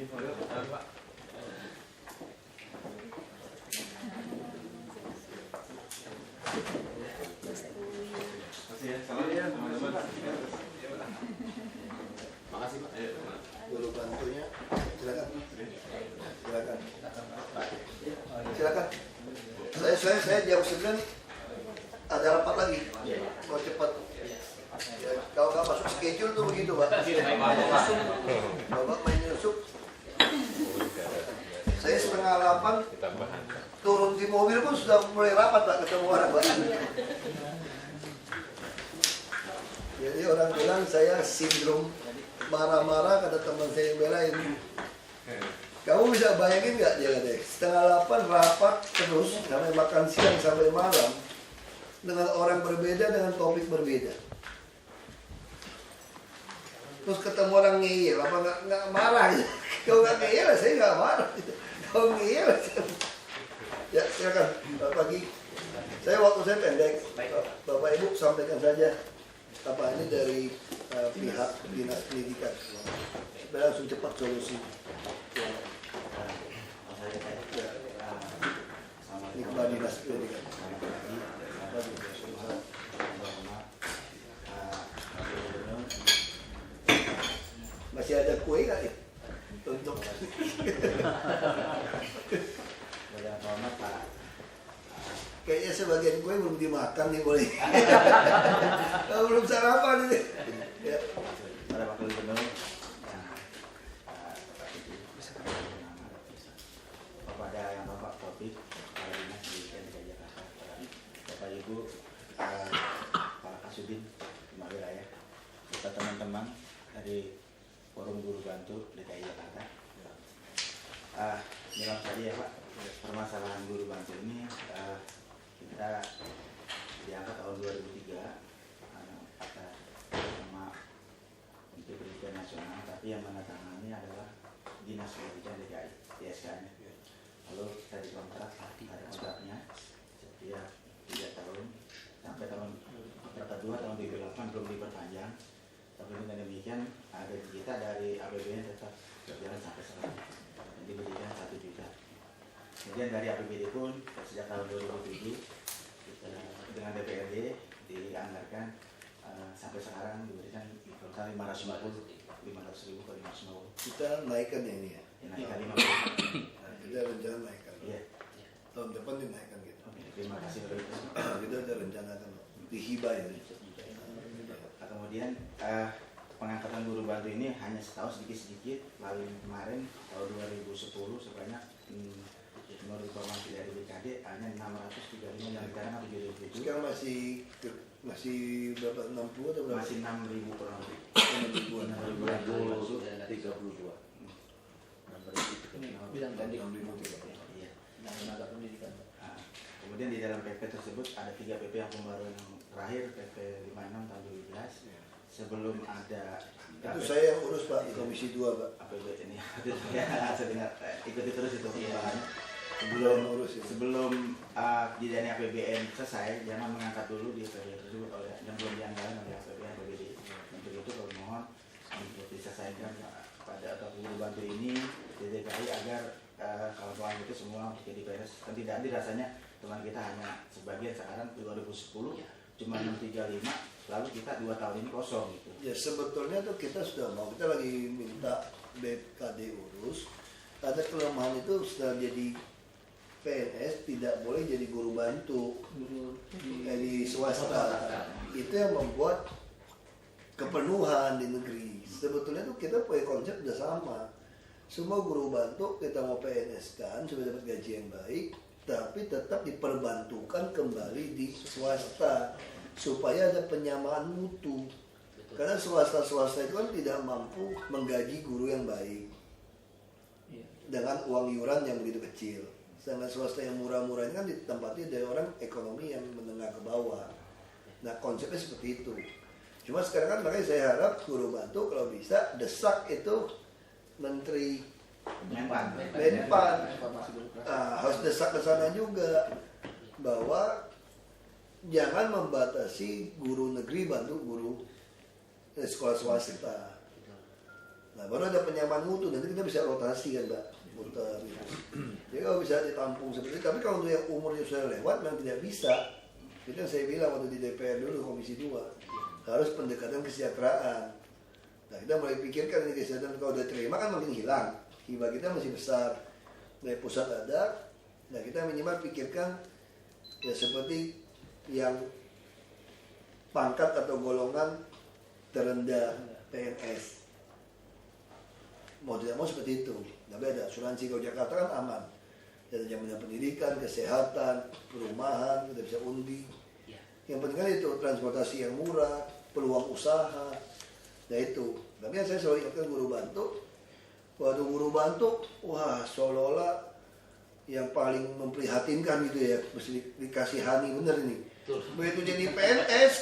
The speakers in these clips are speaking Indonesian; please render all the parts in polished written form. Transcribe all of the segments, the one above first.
Pak. Makasih ya, salam ya teman-teman. Makasih Pak. Guru bantunya, silakan. Silakan. Saya jam 9 ada rapat lagi. Mau cepat. Ya, kalau nggak masuk schedule tuh begitu, Pak. Bapak main nyusup. Saya 7:30 turun di mobil pun sudah mulai rapat, Pak, ketemu orang, Pak. Jadi orang bilang saya sindrom marah-marah, kata teman saya yang belain. Kamu bisa bayangin nggak, dia katanya, 7:30 rapat terus sampai makan siang sampai malam dengan orang berbeda, dengan topik berbeda. Terus ketemu orang ngeyel, apa nggak marah gitu. Kalau nggak ngeyel, saya nggak marah gitu. Kalau ngeyel, ya silakan Pak Pagi. Waktu saya pendek, Bapak Ibu sampaikan saja apa ini dari pihak dinas pendidikan. Biar langsung cepat solusi. Ini kepala dinas pendidikan. Masih ada kue nggak ya? Untuk kayaknya sebagian kue belum dimakan nih, boleh. Belum sarapan ini. Ya. Pada waktu gubernur kepada yang Bapak Topik, Kepala Dinas Pendidikan DKI Jakarta, Bapak Ibu, Pak Kasudin, Kepala Wilayah, serta teman-teman dari Forum Guru Bantu DKI Jakarta. Bilang tadi ya Pak, permasalahan guru bantu ini kita diangkat tahun 2003 sama Menteri Pendidikan Nasional, tapi yang menandatangani adalah Dinas Pendidikan DKI, DSK-nya. Lalu kita dikontrak, ada kontraknya setiap 3 tahun sampai tahun 2008 belum diperpanjang. Tapi dengan demikian ada kita dari APBN tetap berjalan sampai sekarang, diberikan 1 juta. Kemudian dari APBD pun sejak tahun 2007 dengan DPRD dianggarkan sampai sekarang diberikan total 500.000 ke 550. Kita naikkan ya ini ya. Naikkan 50. Kita rencana naikkan. Iya. Tahun depan dinaikkan gitu. Oke, terima kasih Bapak Ibu. Kita ada rencanakan dihibah ya. Kemudian pengangkatan guru bantu ini hanya setahun sedikit-sedikit. Lalu kemarin tahun 2010 sebanyak menurut informasi dari BKD hanya 635 yang sekarang 7.000. Sekarang masih berapa, 60 atau berapa? Masih 6.000 kurang lebih. 32. Bilang tadi. Iya. Tenaga pendidikan. Kemudian di dalam PP tersebut ada 3 PP yang pembaruan yang terakhir, PP 56 tahun 2012. Sebelum ada itu saya yang urus Pak di Komisi 2 Pak. APBN ini ya, saya dengar ikuti terus itu perkembangannya. Sebelum dijadinya APBN selesai, jangan mengangkat dulu di APBN tersebut yang belum dianggarkan oleh APBD. Untuk itu kami mohon untuk diselesaikan pada guru bantu ini di DKI agar kawan-kawan itu semua jadi beres. Dan tidak adil rasanya teman kita hanya sebagian sekarang 2010 cuma 635, lalu kita 2 tahun ini kosong gitu. Ya sebetulnya tuh kita sudah mau, kita lagi minta BKD urus. Ada kelemahan itu sudah jadi PNS tidak boleh jadi guru bantu di swasta. Itu yang membuat kepenuhan di negeri. Sebetulnya tuh kita punya konsep sudah sama. Semua guru bantu kita mau PNS kan supaya dapat gaji yang baik, tapi tetap diperbantukan kembali di swasta supaya ada penyamaan mutu. Karena swasta-swasta itu kan tidak mampu menggaji guru yang baik dengan uang iuran yang begitu kecil. Sedangkan swasta yang murah-murah ini kan ditempati dari orang ekonomi yang menengah ke bawah. Nah konsepnya seperti itu. Cuma sekarang kan makanya saya harap guru bantu kalau bisa desak itu Menteri Menpan. Harus desak ke sana juga bahwa jangan membatasi guru negeri bantu guru sekolah swasta. Nah baru ada penyamaan mutu, nanti kita bisa rotasi kan Mbak, muter gitu. Jadi kalau bisa ditampung seperti itu, tapi kalau untuk yang umurnya sudah lewat memang tidak bisa. Itu yang saya bilang waktu di DPR dulu Komisi 2, harus pendekatan kesejahteraan. Nah kita mulai pikirkan ini kesejahteraan, kalau udah terima kan makin hilang, hibah kita masih besar, dari pusat ada. Nah kita minimal pikirkan ya seperti yang pangkat atau golongan terendah PNS. Mau tidak mau seperti itu. Tapi ada asuransi, kalau Jakarta kan aman. Ada jaminan pendidikan, kesehatan, perumahan, kita bisa undi. Yang penting kan itu transportasi yang murah, peluang usaha. Nah itu. Tapi yang saya selalu ingatkan guru bantu. Waktu guru bantu, wah seolah-olah yang paling memprihatinkan gitu ya, mesti dikasihani bener ini. Begitu jadi PNS,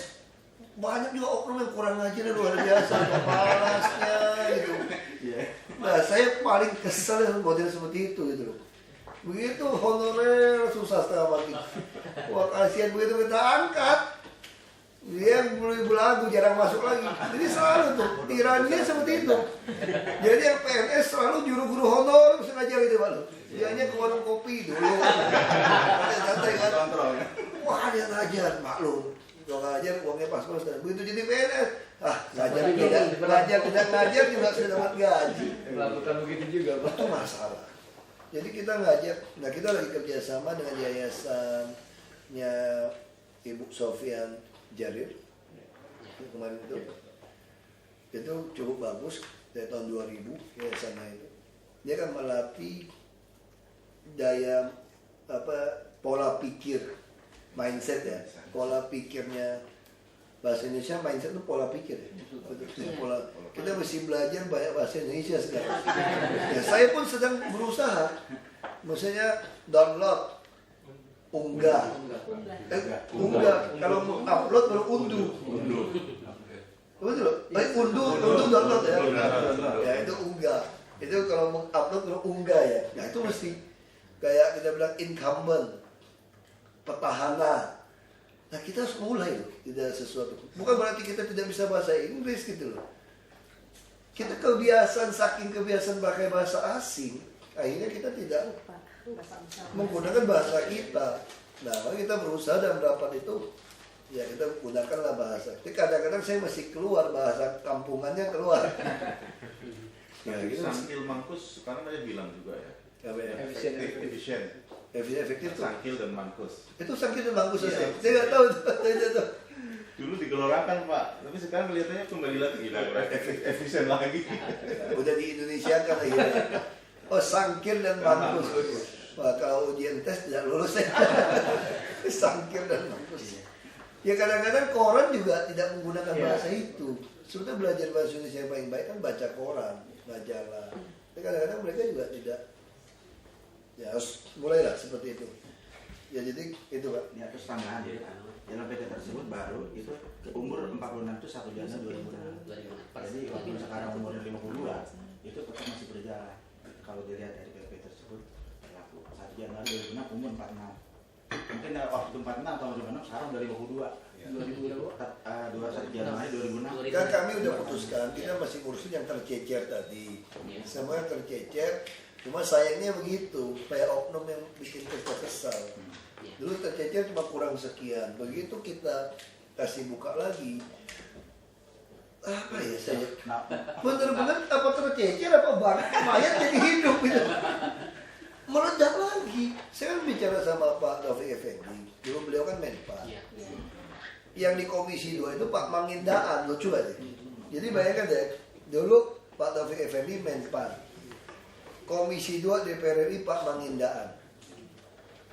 banyak juga oknum yang kurang ajar luar biasa, kepalasnya gitu. Nah saya paling kesel dengan model seperti itu gitu loh. Begitu honorer susah setengah mati. Wah kasihan begitu kita angkat, dia belagu jarang masuk lagi. Jadi selalu tuh tiraninya seperti itu. Jadi yang PNS selalu juru-guru honor sengaja gitu Pak. Dia hanya ke warung kopi dulu. Santai kan. Wah dia ngajar maklum. Kalau ngajar uangnya pas-pasan. Begitu jadi PNS, ngajar tidak ngajar juga sudah dapat gaji. Melakukan begitu juga Pak. Itu masalah. Jadi kita ngajar. Nah kita lagi kerjasama dengan yayasannya Ibu Sofian Jarir kemarin itu cukup bagus dari tahun 2000 yayasannya itu. Dia kan melatih daya pola pikir, mindset ya, pola pikirnya bahasa Indonesia. Mindset itu pola pikir ya. Kita mesti belajar banyak bahasa Indonesia sekarang. Ya, saya pun sedang berusaha, maksudnya download, unggah. Kalau mau upload baru unduh. Betul? Unduh download ya. Ya itu unggah. Itu kalau mau upload baru unggah ya. Ya itu mesti kayak kita bilang incumbent, petahana. Nah kita harus mulai loh, tidak sesuatu. Bukan berarti kita tidak bisa bahasa Inggris gitu loh. Kita saking kebiasaan pakai bahasa asing, akhirnya kita tidak menggunakan bahasa kita. Nah, kita berusaha dalam rapat itu, ya kita gunakanlah bahasa. Tapi kadang-kadang saya masih keluar bahasa kampungannya keluar. Ya, gitu. Sangkil mangkus sekarang ada bilang juga ya. Efisien. Sangkil dan mangkus. Itu sangkil dan mangkus saya nggak tahu itu. Dulu digelorakan Pak, tapi sekarang kelihatannya kembali lagi efisien lagi. Ya, udah di Indonesia kan akhirnya. Oh sangkil dan mangkus. Wah kalau ujian tes tidak lulus ya. Sangkil dan mangkus. Ya kadang-kadang koran juga tidak menggunakan bahasa itu. Sebetulnya belajar bahasa Indonesia yang paling baik kan baca koran, majalah. Tapi kadang-kadang mereka juga tidak. Ya harus mulailah seperti itu. Ya jadi itu Pak. Di atas tangan dalam PT tersebut baru itu umur 46 itu 1 Januari 2006. Jadi waktu sekarang umur 52 itu tetap masih berjalan. Kalau dilihat dari PP tersebut berlaku 1 Januari 2006 umur 46. Mungkin waktu 46 tahun 2006 sekarang udah 52. 21 Januari 2006. Kan kami udah putuskan kita masih ngurusin yang tercecer tadi. Semua yang tercecer. Cuma sayangnya begitu, kayak oknum yang bikin kita kesal. Dulu tercecer cuma kurang sekian. Begitu kita kasih buka lagi, apa ya saya? Bener-bener apa tercecer apa banget mayat jadi hidup gitu. Meledak lagi. Saya kan bicara sama Pak Taufik Effendi. Dulu beliau kan Menpan. Yang di Komisi 2 itu Pak Mangindaan, lucu aja. Jadi bayangkan deh, dulu Pak Taufik Effendi Menpan. Komisi 2 DPR RI Pak Mangindaan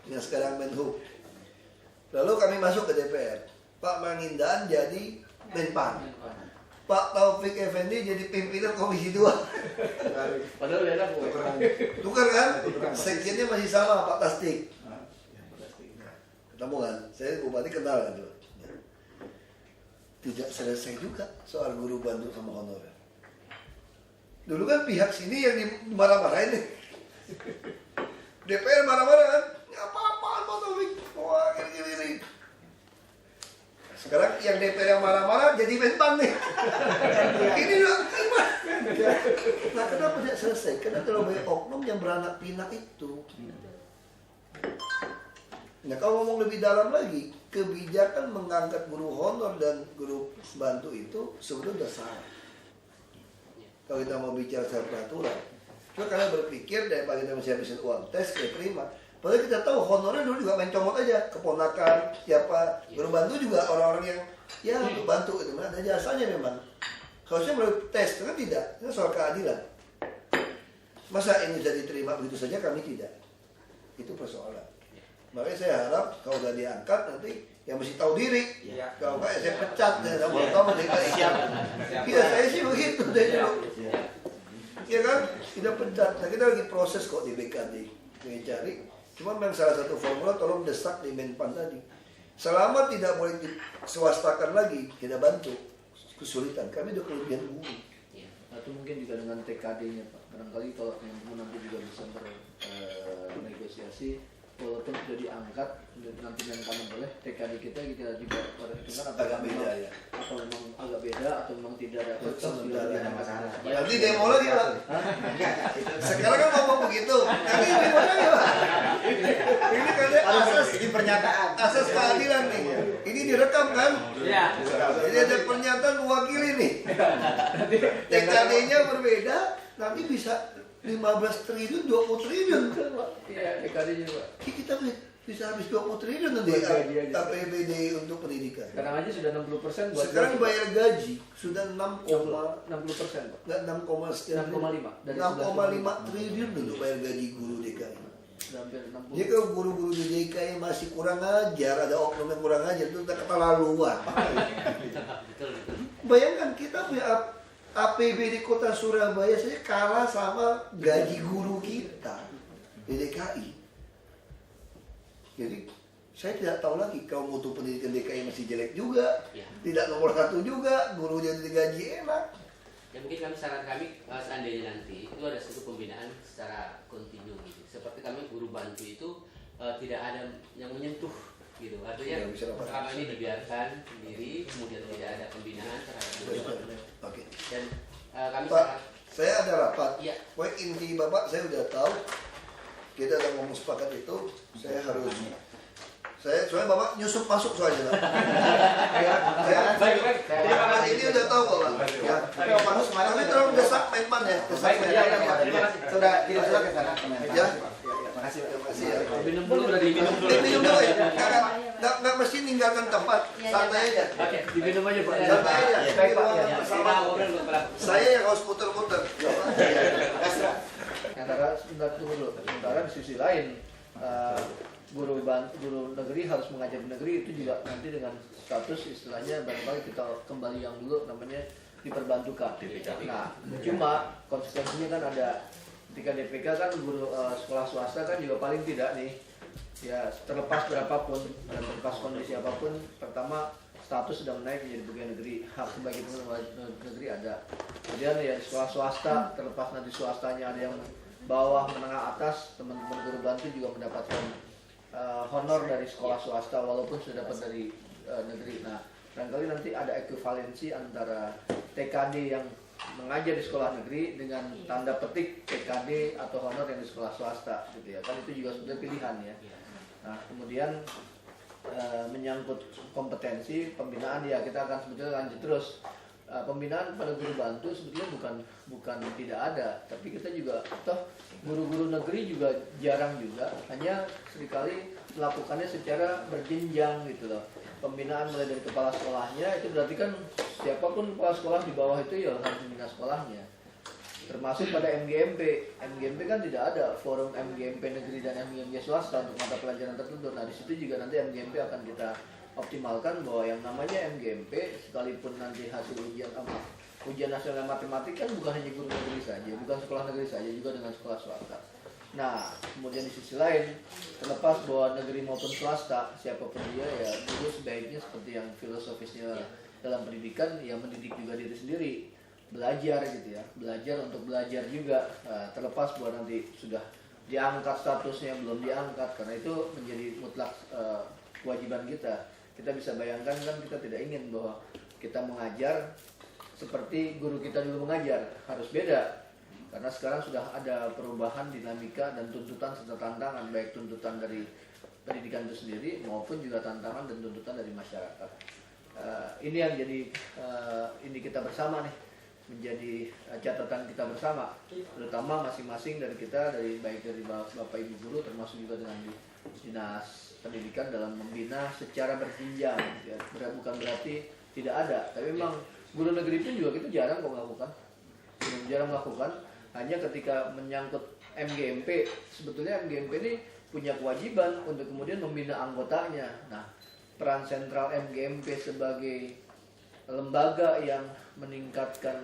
yang sekarang Menhub. Lalu kami masuk ke DPR, Pak Mangindaan jadi Menpan, Pak Taufik Effendi jadi pimpinan Komisi 2. Padahal dia Tukar kan? Sekjennya masih sama Pak Tasdik. Ketemu kan? Saya bupati kenal kan tuh. Tidak selesai juga soal guru bantu sama honorer. Dulu kan pihak sini yang dimarah-marahin nih. DPR marah-marah kan? Apa-apaan Pak Taufik? Wah gini-gini. Sekarang yang DPR yang marah-marah jadi Menpan nih. Ini juga gimana? Nah, kenapa tidak selesai? Karena terlalu banyak oknum yang beranak pinak itu. Nah, kalau ngomong lebih dalam lagi, kebijakan mengangkat guru honor dan guru bantu itu sebetulnya sudah salah. Kalau kita mau bicara secara peraturan, cuma karena berpikir daripada kita mesti habisin uang tes, ya terima. Padahal kita tahu honornya dulu juga main comot aja, keponakan, siapa, guru bantu juga orang-orang yang ya untuk bantu itu, ada jasanya memang. Harusnya melalui tes, kan tidak, itu soal keadilan. Masa ini bisa diterima begitu saja, kami tidak. Itu persoalan. Makanya saya harap kalau udah diangkat nanti yang mesti tahu diri. Ya. Kalau enggak ya saya pecat ya, saya mau tahu DKI. Iya, saya sih begitu deh dulu. Iya kan? Kita pecat. Nah, kita lagi proses kok di BKD. Cari. Cuma memang salah satu formula tolong desak di Menpan tadi. Selama tidak boleh diswastakan lagi, kita bantu. Kesulitan. Kami udah kelebihan guru. Atau mungkin juga dengan TKD-nya Pak. Barangkali kalau teman-teman nanti juga bisa bernegosiasi, walaupun sudah diangkat nanti Menpan boleh, TKD kita juga perhitungan Agak beda ya. Atau memang agak beda atau memang tidak ada Sementara Tidak ada masalah. Nanti demo lagi Pak. Sekarang kan ngomong begitu. Nanti demo lagi Pak. Ini karena Ini pernyataan. asas keadilan nih. Ini direkam kan? Iya. Jadi ada pernyataan mewakili nih. TKD-nya berbeda, nanti bisa 15 triliun, 20 triliun. Iya, TKD-nya Pak. Kita bisa habis 20 triliun nanti Buat gaji aja. APBD untuk pendidikan. Sekarang aja sudah 60% buat Sekarang gaji. bayar gaji sudah 60% Pak. Enggak 6, sekian 6,5 dari 6,5 triliun untuk bayar gaji guru DKI. Sudah hampir 60. Jadi kalau guru-guru di DKI masih kurang ajar, ada oknum yang kurang ajar, itu udah keterlaluan. Bayangkan kita punya APBD Kota Surabaya saja kalah sama gaji guru kita di DKI. Jadi saya tidak tahu lagi kalau mutu pendidikan DKI masih jelek juga, tidak nomor 1 juga, guru jadi digaji enak. Ya mungkin saran kami seandainya nanti itu ada satu pembinaan secara kontinu gitu. Seperti kami guru bantu itu tidak ada yang menyentuh gitu. Artinya Ya, bisa dapat. selama ini dibiarkan sendiri, kemudian tidak ada pembinaan terhadap guru bantu. Oke. Dan kami Pak, sangat saya ada rapat. Iya. Pokoknya inti Bapak saya udah tahu. Kita udah ngomong sepakat itu, saya harus soalnya Bapak nyusup masuk soalnya. Saya Baik. Terima kasih. ini udah tahu kok Pak. Ya. Tapi Pak Manus kemarin Tapi sudah- terlalu desak Menpan ya. Desak Baik, Menpan. ya, Ya. terima kasih. Sudah kirim surat ke sana ke Menpan. Ya. Terima kasih. Terima kasih ya. Minum dulu udah diminum dulu. Minum dulu ya. Nggak mesti ninggalkan tempat. Santai aja. Oke, diminum aja Pak. Santai aja. Ya. Ini ruang kita pesawat. ngobrol beberapa. Saya yang harus muter-muter. Sementara sebentar tunggu dulu. Sementara di sisi lain guru negeri harus mengajar di negeri itu juga nanti dengan status istilahnya barangkali kita kembali yang dulu namanya diperbantukan. Nah, cuma konsekuensinya kan ada ketika DPK kan guru sekolah swasta kan juga paling tidak nih ya terlepas berapapun dan terlepas kondisi apapun, pertama status sudah menaik menjadi pegawai negeri, hak sebagai pegawai negeri ada. Kemudian ya di sekolah swasta, terlepas nanti swastanya ada yang bawah menengah atas, teman-teman guru bantu juga mendapatkan honor dari sekolah swasta walaupun sudah dapat dari negeri. Nah, barangkali nanti ada ekuivalensi antara TKD yang mengajar di sekolah negeri dengan tanda petik TKD atau honor yang di sekolah swasta gitu ya. Kan itu juga sudah pilihan ya. Nah, kemudian menyangkut kompetensi pembinaan ya kita akan sebetulnya lanjut terus. Pembinaan pada guru bantu sebetulnya bukan tidak ada, tapi kita juga toh guru-guru negeri juga jarang juga, hanya seringkali melakukannya secara berjenjang gitu loh. Pembinaan mulai dari kepala sekolahnya itu berarti kan siapapun kepala sekolah di bawah itu ya harus membina sekolahnya. Termasuk pada MGMP. MGMP kan tidak ada forum MGMP negeri dan MGMP swasta untuk mata pelajaran tertentu. Nah, di situ juga nanti MGMP akan kita optimalkan bahwa yang namanya MGMP sekalipun nanti hasil ujian nasional matematik kan bukan hanya guru negeri saja, bukan sekolah negeri saja, juga dengan sekolah swasta. Nah, kemudian di sisi lain, terlepas bahwa negeri maupun swasta, siapapun dia ya dulu sebaiknya seperti yang filosofisnya dalam pendidikan, ya mendidik juga diri sendiri, belajar gitu ya, belajar untuk belajar juga, terlepas bahwa nanti sudah diangkat statusnya belum diangkat, karena itu menjadi mutlak kewajiban kita. Kita bisa bayangkan kan kita tidak ingin bahwa kita mengajar seperti guru kita dulu mengajar, harus beda. Karena sekarang sudah ada perubahan dinamika dan tuntutan serta tantangan, baik tuntutan dari pendidikan itu sendiri maupun juga tantangan dan tuntutan dari masyarakat. Ini yang jadi ini kita bersama nih, menjadi catatan kita bersama, terutama masing-masing dari kita, baik dari Bapak Ibu guru termasuk juga dengan Dinas Pendidikan dalam membina secara berjenjang. Ya, bukan berarti tidak ada, tapi memang guru negeri pun juga kita jarang kok melakukan, jarang melakukan. Hanya ketika menyangkut MGMP, sebetulnya MGMP ini punya kewajiban untuk kemudian membina anggotanya. Nah, peran sentral MGMP sebagai lembaga yang meningkatkan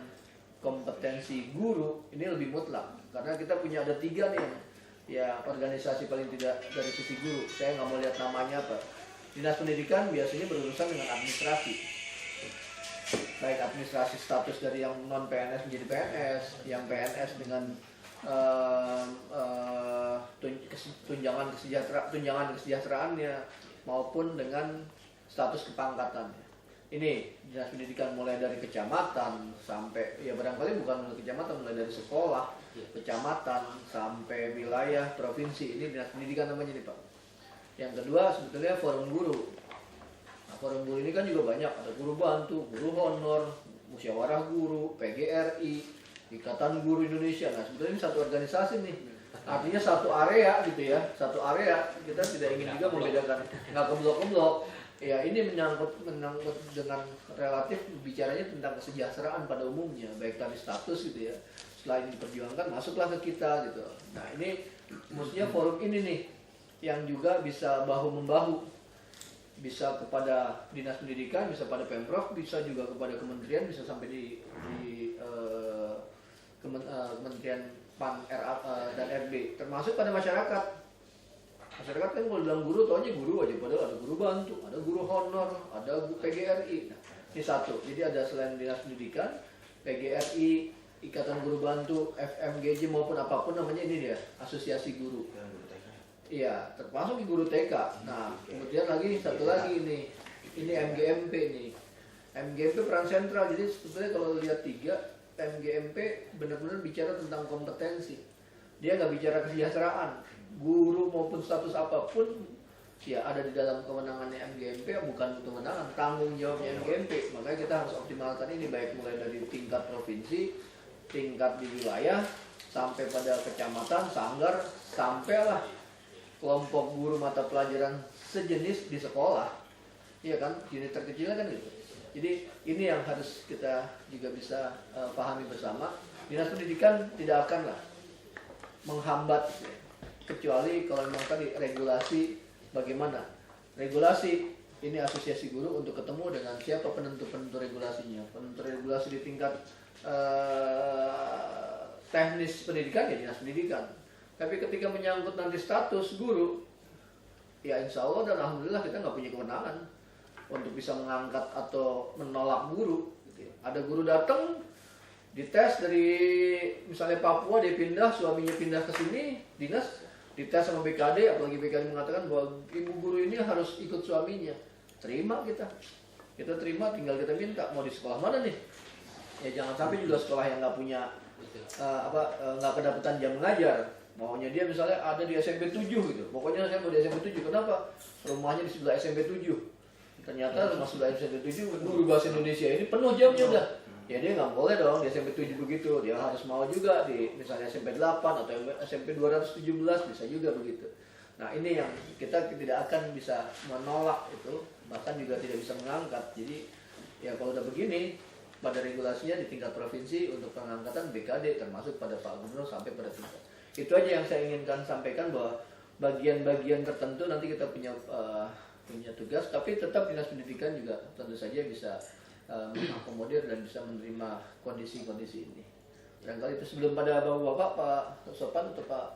kompetensi guru ini lebih mutlak, karena kita punya ada 3 nih ya organisasi paling tidak dari sisi guru. Saya nggak mau lihat namanya apa. Dinas Pendidikan biasanya berurusan dengan administrasi, baik administrasi status dari yang non PNS menjadi PNS, yang PNS dengan tunjangan kesejahteraannya maupun dengan status kepangkatannya. Ini Dinas Pendidikan mulai dari kecamatan sampai, ya barangkali bukan mulai kecamatan, mulai dari sekolah, kecamatan sampai wilayah, provinsi. Ini Dinas Pendidikan namanya nih Pak. Yang kedua sebetulnya forum guru. Nah, forum guru ini kan juga banyak, ada guru bantu, guru honor, musyawarah guru, PGRI, Ikatan Guru Indonesia. Nah sebetulnya ini satu organisasi nih, artinya satu area gitu ya, satu area. Kita tidak ingin juga membedakan, nggak ke blok-blok. Ya ini menyangkut dengan relatif bicaranya tentang kesejahteraan pada umumnya, baik tadi status gitu ya. Setelah ini diperjuangkan, masuklah ke kita gitu. Nah ini maksudnya forum ini nih yang juga bisa bahu-membahu, bisa kepada Dinas Pendidikan, bisa pada Pemprov, bisa juga kepada kementerian, bisa sampai di Kementerian PAN, dan RB, termasuk pada masyarakat. Masyarakat kan kalau bilang guru, taunya guru aja, padahal ada guru bantu, ada guru honor, ada PGRI. Nah, ini satu, jadi ada selain Dinas Pendidikan, PGRI, Ikatan Guru Bantu, FMGJ maupun apapun namanya, ini dia, asosiasi guru. Iya, termasuk di guru TK. Nah, kemudian lagi satu lagi ini MGMP nih. MGMP peran sentral, jadi sebetulnya kalau lihat 3, MGMP benar-benar bicara tentang kompetensi. Dia nggak bicara kesejahteraan. Guru maupun status apapun ya ada di dalam kewenangannya MGMP, bukan kewenangan, tanggung jawabnya MGMP. Makanya kita harus optimalkan ini, baik mulai dari tingkat provinsi, tingkat di wilayah, sampai pada kecamatan, sanggar, sampailah kelompok guru mata pelajaran sejenis di sekolah. Iya kan, unit terkecilnya kan gitu. Jadi ini yang harus kita juga bisa pahami bersama. Dinas Pendidikan tidak akanlah menghambat, kecuali kalau memang tadi regulasi. Bagaimana regulasi ini, asosiasi guru untuk ketemu dengan siapa penentu regulasinya, penentu regulasi di tingkat teknis pendidikan ya Dinas Pendidikan. Tapi ketika menyangkut nanti status guru, ya insya Allah dan alhamdulillah kita nggak punya kewenangan untuk bisa mengangkat atau menolak guru. Ada guru datang, dites dari misalnya Papua, dia pindah, suaminya pindah ke sini, dinas, dites sama BKD, apalagi BKD mengatakan bahwa ibu guru ini harus ikut suaminya. Terima kita terima, tinggal kita minta mau di sekolah mana nih. Ya jangan sampai juga sekolah yang nggak punya nggak kedapatan jam mengajar. Maunya dia misalnya ada di SMP 7 gitu. Pokoknya saya mau di SMP 7. Kenapa? Rumahnya di sebelah SMP 7. Ternyata rumah sebelah SMP 7 guru bahasa Indonesia ini penuh jamnya udah. Ya dia nggak boleh dong di SMP 7 begitu. Dia harus mau juga di misalnya SMP 8 atau SMP 217, bisa juga begitu. Nah ini yang kita tidak akan bisa menolak itu, bahkan juga tidak bisa mengangkat. Jadi ya kalau udah begini, pada regulasinya di tingkat provinsi untuk pengangkatan BKD, termasuk pada Pak Gubernur sampai pada tingkat. Itu aja yang saya inginkan sampaikan, bahwa bagian-bagian tertentu nanti kita punya tugas, tapi tetap Dinas Pendidikan juga tentu saja bisa mengakomodir dan bisa menerima kondisi-kondisi ini. Barangkali itu. Sebelum pada Bapak-Bapak, Pak Sopan atau Pak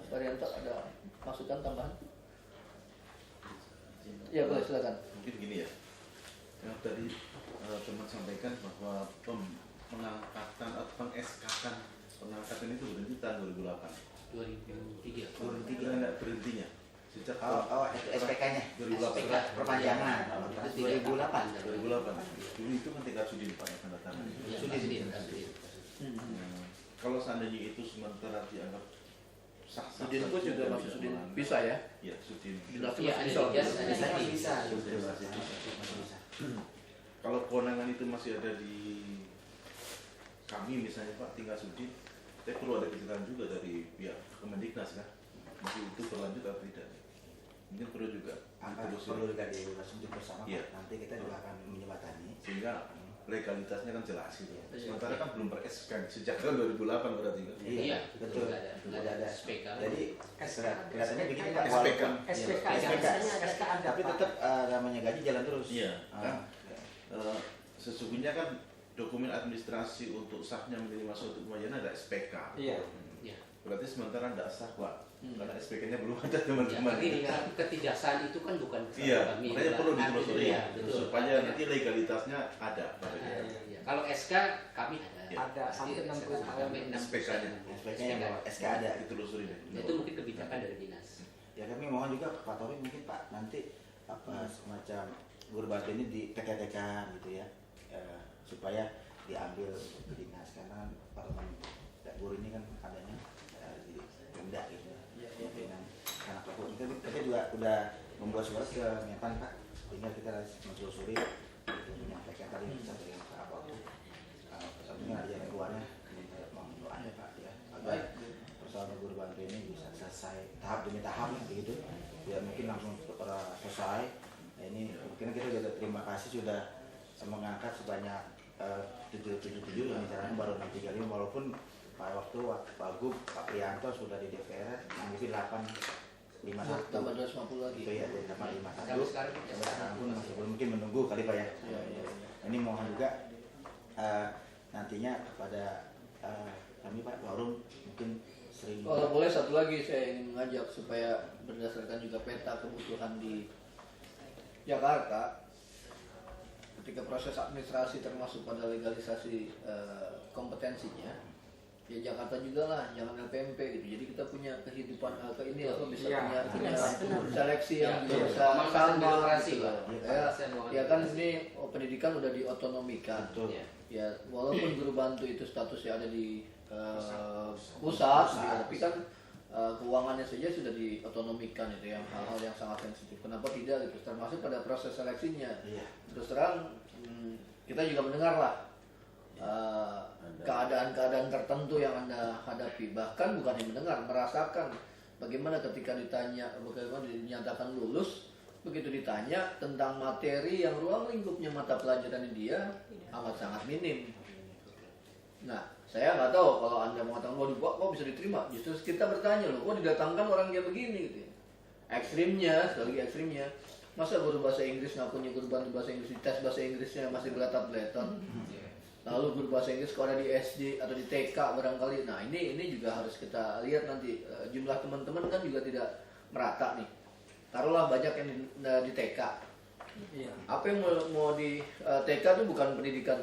Baryanto ada masukan tambahan? Ya boleh, silakan. Mungkin gini ya, yang tadi teman sampaikan bahwa pengangkatan atau pengangkatan itu berhenti tahun 2008. 2003. Enggak berhentinya. Sejak Itu SPK-nya 2008. perpanjangan Itu 2008. 2008. Dulu itu kan tingkat Sudin Pak yang tanda tangan. Ya, Sudin. Kalau seandainya itu sementara dianggap sah Sudin pun juga masih Sudin bisa ya. Ya, Sudin. Dinasti Iya, masih ada bisa. tiga, ada Saya masih bisa. Masih bisa. Kalau kewenangan itu masih ada di kami misalnya Pak tingkat Sudin, saya perlu ada kejutan juga dari pihak Kemendiknas kan, masih itu berlanjut atau tidak? Mungkin perlu juga Perlu juga diulaskan bersama. Iya. Nanti kita juga akan menjembatani. sehingga legalitasnya kan jelas gitu. Iya. Sementara kan belum ber-SK sejak tahun 2008 berarti kan. Iya, betul. nggak ada SPK. Jadi kelihatannya begini Pak, SPK. SPK, SPK. SPK ada, Tapi Pak. tetap namanya gaji jalan terus. Iya. Kan Ah. sesungguhnya kan dokumen administrasi untuk sahnya menjadi masuk untuk Mayana ada SPK. Iya. Iya. Berarti sementara tidak sah Pak, Hmm. karena SPK-nya belum ada Ya, teman-teman. tapi ketidaksahan itu kan bukan Iya, kami. makanya perlu Kami, ditelusuri iya, betul. supaya Iya. nanti legalitasnya ada. Pak. Iya, iya. Kalau SK kami ada. Iya. Ada sampai 60 tahun. Sampai 60 SPK-nya. SPK-nya yang bawa SK ada. Ditelusuri deh. Itu mungkin kebijakan dari dinas. Ya kami mohon juga Pak Taufik mungkin Pak nanti semacam guru bantu ini di TK-TK gitu ya, supaya diambil ke dinas karena Parlemen guru ini kan adanya di Pemda gitu. Pimpinan anak pokok kita juga udah membuat surat ke Menpan Pak, tinggal kita menelusuri itu menyampaikan tadi disampaikan Pak apa itu tentunya ada jalan keluarnya, mohon doanya Pak ya agar persoalan guru bantu ini bisa selesai tahap demi tahap gitu, ya mungkin langsung selesai. Nah, ini mungkin kita juga terima kasih sudah mengangkat sebanyak 777 yang misalnya baru 635 walaupun pada waktu Pak Gub, Pak Prianto sudah di DPR mungkin 851 Tambah 250 lagi. itu ya 851 Sampai sekarang sampai sekarang pun masih belum mungkin menunggu kali Pak ya. Iya, iya. Ini mohon juga nantinya kepada kami Pak Forum mungkin sering Kalau boleh satu lagi saya ingin mengajak supaya berdasarkan juga peta kebutuhan di Jakarta, ketika proses administrasi termasuk pada legalisasi kompetensinya, ya Jakarta juga lah, jangan LPMP gitu. Jadi kita punya kehidupan ini atau bisa Iya, punya benar. seleksi yang Iya, juga iya. bisa Memang sama birokrasi, gitu. Pak. Ya, Saya ya kan ini pendidikan udah diotonomikan. Betul. Iya. Ya walaupun guru bantu itu statusnya ada di pusat, gitu, tapi kan keuangannya saja sudah diotonomikan itu yang hal-hal yang sangat sensitif. Kenapa tidak gitu? Termasuk pada proses seleksinya. Iya. Terus terang kita juga mendengar lah keadaan-keadaan tertentu yang Anda hadapi. Bahkan bukan yang mendengar, merasakan bagaimana ketika ditanya, bagaimana dinyatakan lulus, begitu ditanya tentang materi yang ruang lingkupnya mata pelajaran dia amat sangat minim. Nah, saya nggak tahu kalau Anda mengatakan, waduh, kok bisa diterima? Justru kita bertanya loh, kok didatangkan orang kayak begini gitu ya. Ekstrimnya, sekali lagi ekstrimnya, masa guru bahasa Inggris ngakunya guru bantu bahasa Inggris, di tes bahasa Inggrisnya masih beletot-beletot. Lalu guru bahasa Inggris kalau ada di SD atau di TK barangkali. Nah, ini juga harus kita lihat nanti. Jumlah teman-teman kan juga tidak merata nih. Taruhlah banyak yang di TK. Iya. Apa yang mau di TK itu bukan pendidikan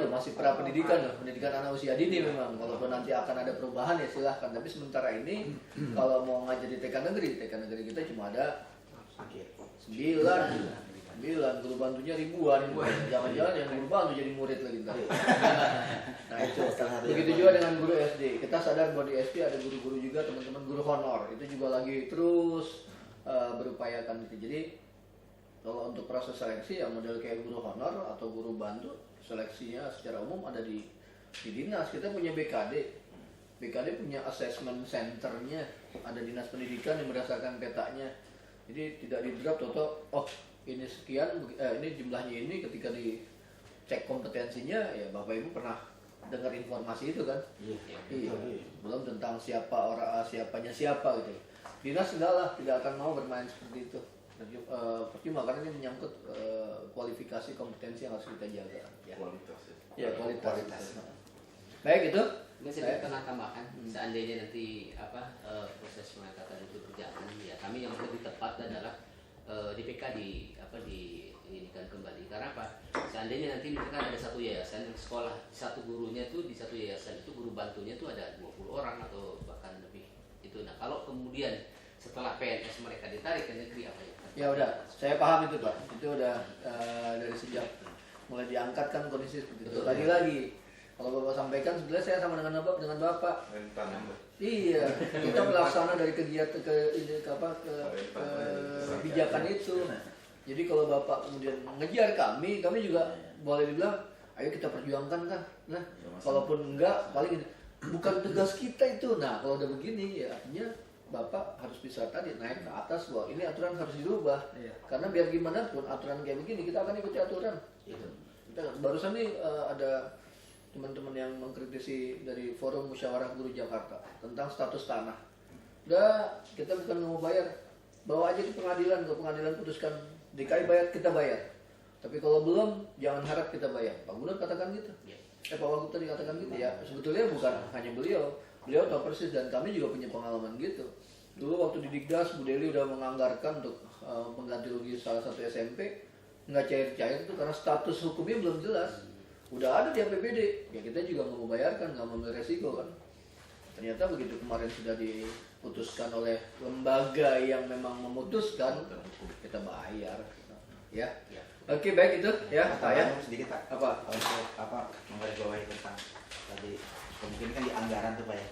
loh, masih pra pendidikan loh, pendidikan anak usia dini memang. Walaupun nanti akan ada perubahan ya silahkan. Tapi sementara ini kalau mau ngajar di TK negeri kita cuma ada 9 guru bantunya ribuan. Jangan-jangan yang guru bantu jadi murid lagi ntar. Nah itu. Begitu juga dengan guru SD. Kita sadar bahwa di SD ada guru-guru juga, teman-teman guru honor. Itu juga lagi terus berupayakan itu. Jadi kalau untuk proses seleksi yang model kayak guru honor atau guru bantu, seleksinya secara umum ada di dinas. Kita punya BKD punya assessment centernya, ada dinas pendidikan yang berdasarkan petanya. Jadi tidak di drop toto, oh ini sekian, ini jumlahnya ini, ketika dicek kompetensinya ya Bapak Ibu pernah dengar informasi itu kan? Iya. Belum tentang siapanya siapa gitu. Dinas tidak akan mau bermain seperti itu. Percuma karena ini menyangkut kualifikasi kompetensi yang harus kita jaga. Ya. Kualitas Ya, kualitas. Baik itu. Mungkin saya pernah tambahkan, seandainya nanti proses pengangkatan itu berjalan, ya kami yang lebih tepat adalah DPK diinikan kembali. Karena apa? Seandainya nanti misalkan ada satu yayasan yang sekolah, satu gurunya tuh di satu yayasan itu guru bantunya tuh ada 20 orang atau bahkan lebih. Itu. Nah, kalau kemudian setelah PNS mereka ditarik ke negeri apa ya? Ya udah, saya paham itu Pak. Itu udah dari sejak mulai diangkat kan kondisi seperti itu. Betul. Tadi lagi, kalau Bapak sampaikan sebenarnya saya sama dengan Bapak. rentan itu. Iya, kita melaksana dari kegiatan ke kebijakan itu. Jadi kalau Bapak kemudian mengejar kami juga boleh dibilang, ayo kita perjuangkan kan. Nah, kalaupun enggak, paling bukan tugas kita itu. Nah, kalau udah begini ya artinya Bapak harus bisa tadi naik ke atas bahwa ini aturan harus dirubah. Iya. Karena biar gimana pun aturan kayak begini kita akan ikuti aturan. Kita barusan nih ada teman-teman yang mengkritisi dari Forum Musyawarah Guru Jakarta tentang status tanah. Udah, kita bukan mau bayar, bawa aja ke pengadilan, putuskan DKI bayar, kita bayar. Tapi kalau belum, jangan harap kita bayar. Pak Gubernur katakan gitu. Pak Wagub tadi katakan gitu ya. Sebetulnya bukan hanya beliau tahu persis dan kami juga punya pengalaman gitu. Dulu waktu di Dikdas, Bu Deli udah menganggarkan untuk pengganti rugi salah satu SMP, nggak cair-cair itu karena status hukumnya belum jelas. Udah ada di APBD, ya kita juga nggak mau bayarkan, nggak mau ambil resiko kan. Ternyata begitu kemarin sudah diputuskan oleh lembaga yang memang memutuskan, kita bayar. Ya. Oke, baik itu ya, Pak ya. Sedikit Pak. Apa? Untuk menggarisbawahi tentang tadi mungkin kan di anggaran tuh Pak ya.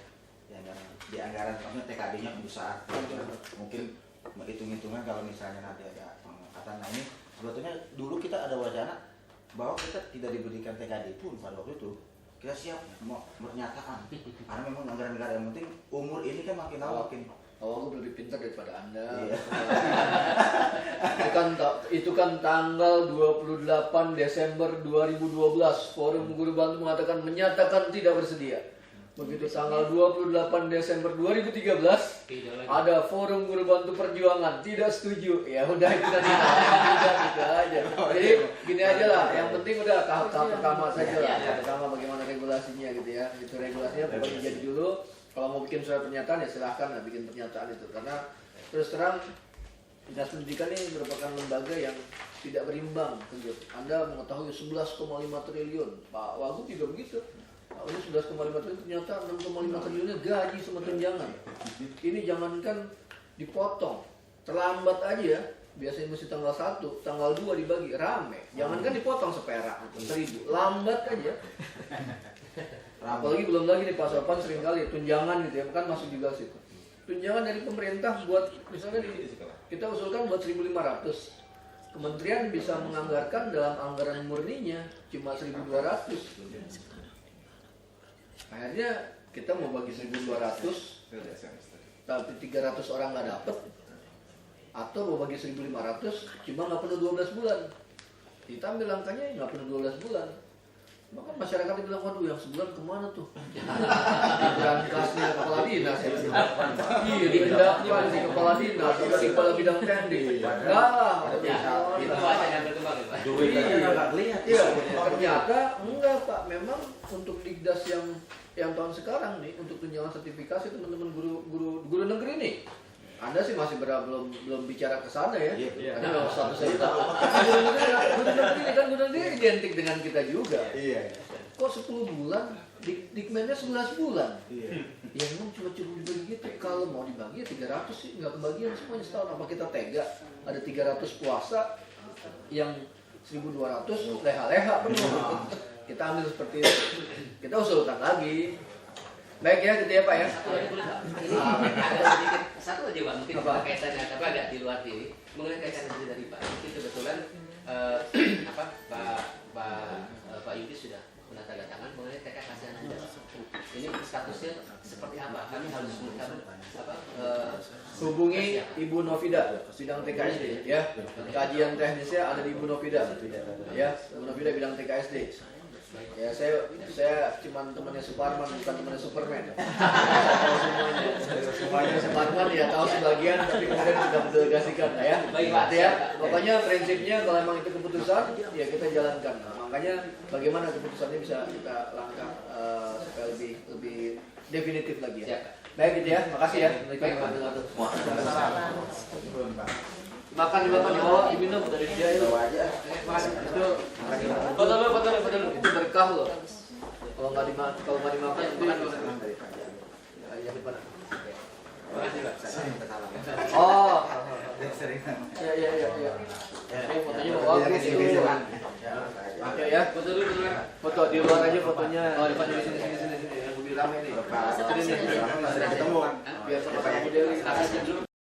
Di anggaran maksudnya TKD-nya besar. Mungkin hitung-hitungan kalau misalnya nanti ada pengangkatan. Nah ini sebetulnya dulu kita ada wacana bahwa kita tidak diberikan TKD pun pada waktu itu. Kita siap mau menyatakan karena memang negara-negara yang penting umur ini kan makin lama makin Aku lebih pintar daripada Anda. Iya. Itu kan tanggal 28 Desember 2012 Forum Guru Bantu menyatakan tidak bersedia. Begitu tanggal 28 Desember 2013 ada Forum Guru Bantu Perjuangan tidak setuju. Ya udah itu tadi gitu aja. Jadi gini aja lah. Yang penting udah tahap pertama saja lah. Tahap pertama bagaimana regulasinya gitu ya. Itu regulasinya pokoknya jadi dulu. Kalau mau bikin surat pernyataan ya silahkan lah bikin pernyataan itu. Karena terus terang Dinas Pendidikan ini merupakan lembaga yang tidak berimbang. Anda mengetahui 11,5 triliun. Pak Wagub juga begitu. Ini 11,5 triliun ternyata 6,5 triliunnya gaji sama tunjangan. Ini jangankan dipotong, terlambat aja ya. Biasanya mesti tanggal 1, tanggal 2 dibagi, rame. Jangankan dipotong seperak atau 1.000, lambat aja. Apalagi belum lagi nih Pak Sopan sering kali tunjangan gitu ya, kan masuk juga situ. Tunjangan dari pemerintah buat misalnya kita usulkan buat 1.500. Kementerian bisa menganggarkan dalam anggaran murninya cuma 1.200. Akhirnya kita mau bagi 1.200 tapi 300 orang nggak dapet, atau mau bagi 1.500 cuma nggak penuh 12 bulan. Kita ambil angkanya nggak penuh 12 bulan. Bahkan masyarakat bilang, waduh yang sebulan kemana tuh? Berangkasnya kepala dinas ya. Iya, dipindahkan di kepala dinas, di kepala bidang teknik. Enggak lah. Itu aja yang berkembang ya Pak. duitnya nggak kelihatan. Iya, ternyata enggak Pak. Memang untuk Dikdas yang tahun sekarang nih, untuk tunjangan sertifikasi teman-teman guru negeri nih. Anda sih masih belum bicara ke sana ya. Iya. Karena nggak usah saya tahu. Guru negeri identik dengan kita juga. Iya. Kok 10 bulan? Dikmennya 11 bulan. Iya. Ya memang cuma dibagi gitu. Kalau mau dibagi ya 300 sih nggak kebagian semuanya setahun. Apa kita tega? Ada 300 puasa yang 1.200 leha-leha penuh. Kita ambil seperti itu. Kita usulkan lagi. Baik ya, gitu ya Pak ya. Ini ada sedikit satu aja Pak, mungkin Apa? kaitannya tapi agak di luar ini mengenai kaitan dari Pak. Mungkin kebetulan Pak Yudi sudah menandatangan mengenai TK Kasihan Anda. Ini statusnya seperti apa? Kami harus Hubungi Ibu Novida, bidang TKSD ya. Kajian teknisnya ada di Ibu Novida. Ya, Ibu Novida bidang TKSD. Ya saya cuma temannya Suparman, bukan temannya Superman. Saya tahu semuanya Suparman ya tahu sebagian, tapi kemudian sudah mendelegasikan ya. Baik, Pak. Ya, pokoknya prinsipnya kalau memang itu keputusan ya kita jalankan. Nah, makanya bagaimana keputusannya bisa kita langkah supaya lebih definitif lagi ya. Siap. Baik gitu ya, makasih ya. Baik, Pak. Makan di bawah diminum dari dia itu. Itu foto dulu. Itu berkah loh. Kalau nggak dimakan, makan. Ya, di depan. Sering kesalahan. Oh, Sering. iya. Ini fotonya bagus tuh. Oke ya, Foto dulu dulu. foto di luar aja fotonya. Oh, di sini. Yang lebih rame nih. Sini nih, sering ketemu. Biar sama-sama model. Silakan dulu.